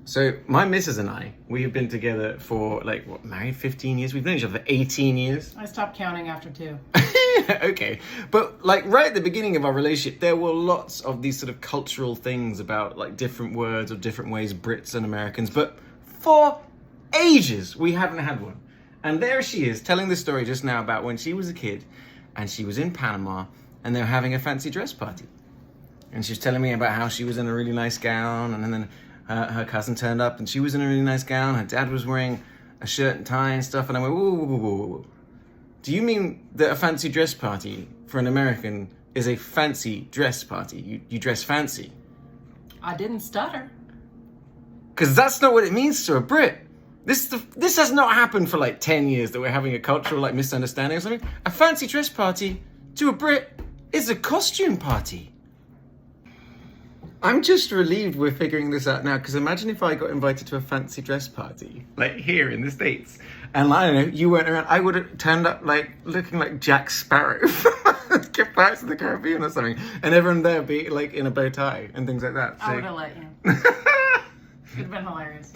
So my missus and I, we have been together for married 15 years? We've known each other for 18 years. I stopped counting after 2. Okay. But right at the beginning of our relationship, there were lots of these sort of cultural things about different words or different ways, Brits and Americans. But for ages, we haven't had one. And there she is telling the story just now about when she was a kid and she was in Panama and they were having a fancy dress party. And she was telling me about how she was in a really nice gown, and then her cousin turned up and she was in a really nice gown. Her dad was wearing a shirt and tie and stuff. And I went, whoa, whoa, whoa, whoa, whoa. Do you mean that a fancy dress party for an American is a fancy dress party? You dress fancy? I didn't stutter. Because that's not what it means to a Brit. This has not happened for 10 years that we're having a cultural misunderstanding or something. A fancy dress party to a Brit is a costume party. I'm just relieved we're figuring this out now, because imagine if I got invited to a fancy dress party, here in the States, and I don't know, you weren't around. I would have turned up looking like Jack Sparrow from Pirates of the Caribbean or something, and everyone there would be in a bow tie and things like that. So... I would have let you. It would have been hilarious.